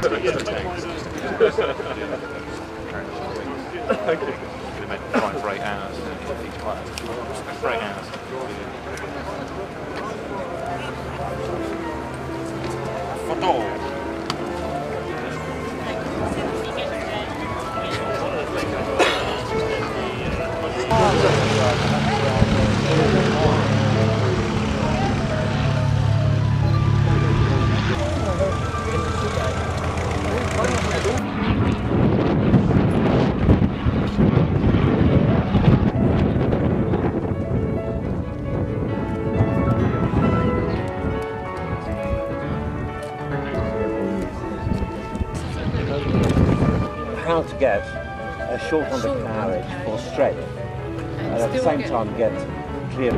They meant 5 for 8 hours. Each class. For 8 hours. Photo. How to get a short undercarriage for straight and at the same time get clear.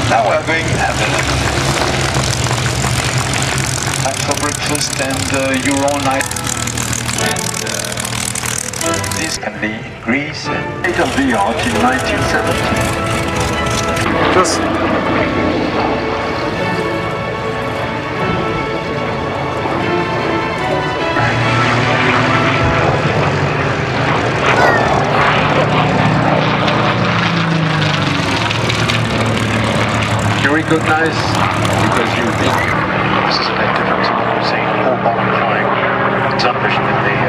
Now we are going to have time for breakfast and your own night. And this can be in Greece, state of the art in 1970. Just you recognize, because you've been, this is a bit different to what you're seeing, all bomb flying. It's unfortunately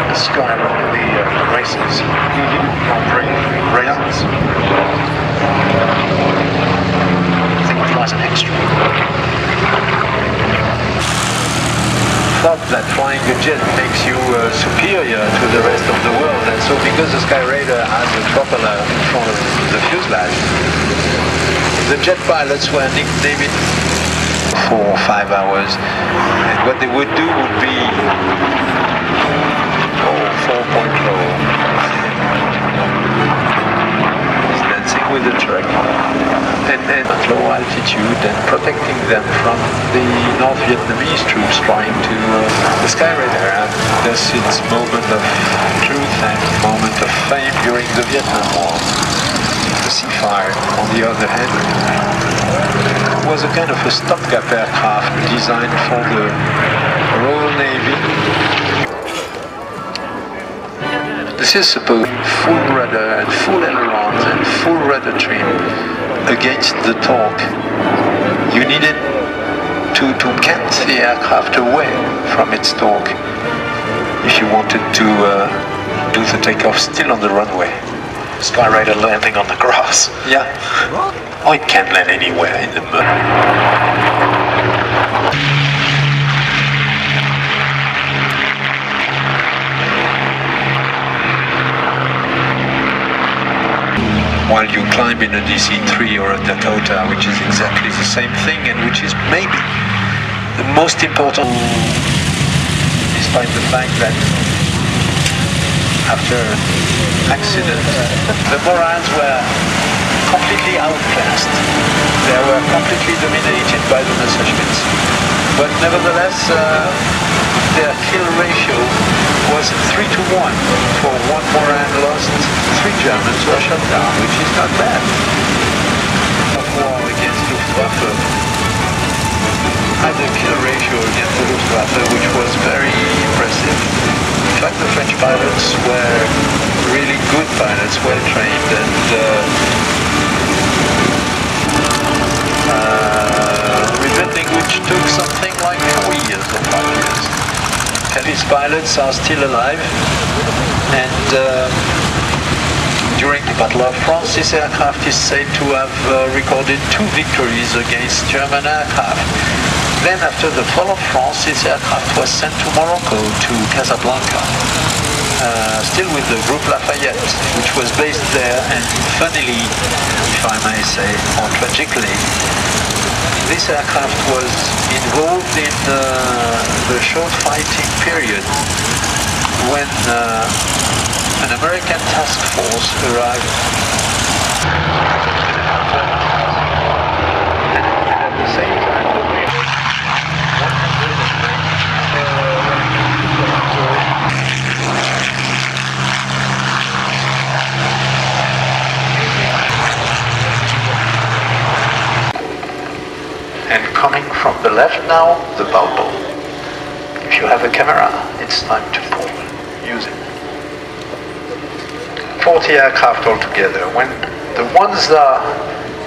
the sky along the races, Grand Prix races. I think it flies an extra. Thought that flying a jet makes you superior to the rest of the world, and so because the Skyraider has a propeller in front of the fuselage, the jet pilots were nicknamed 4 or 5 hours, and what they would do would be 4.0. He's dancing with the track. and at low altitude and protecting them from the North Vietnamese troops trying to... the Sky Radar does its moment of truth and moment of fame during the Vietnam War. The Seafire, on the other hand, was a kind of a stopgap aircraft designed for the Royal Navy. This is supposed full rudder and full ailerons and full rudder trim against the torque. You needed to cant the aircraft away from its torque if you wanted to do the takeoff still on the runway. Skyraider landing on the grass. Yeah. Oh, it can't land anywhere in the mud. While you climb in a DC-3 or a Dakota, which is exactly the same thing and which is maybe the most important, despite the fact that after accident, the morons were completely outclassed. They were completely dominated by the Messerschmitts. But nevertheless, their kill ratio was 3-to-1. For one Moran lost, 3 Germans were shot down, which is not bad. The war against Luftwaffe had a kill ratio against the Luftwaffe which was very impressive. In fact, the French pilots were really good pilots, well trained, and rebuilding which took something like 4 years or 5 years. These pilots are still alive, and during the Battle of France, this aircraft is said to have recorded 2 victories against German aircraft. Then, after the fall of France, this aircraft was sent to Morocco, to Casablanca, still with the Group Lafayette, which was based there, and funnily, if I may say, or tragically, this aircraft was involved in the short fighting period when an American task force arrived. And at the same time, and coming from the left now, the Balbo. If you have a camera, it's time to pull. Use it. 40 aircraft altogether. When the ones that are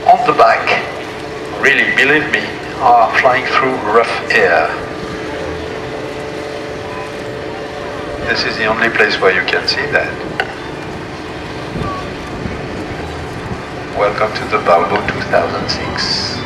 on the back, really, believe me, are flying through rough air. This is the only place where you can see that. Welcome to the Balbo 2006.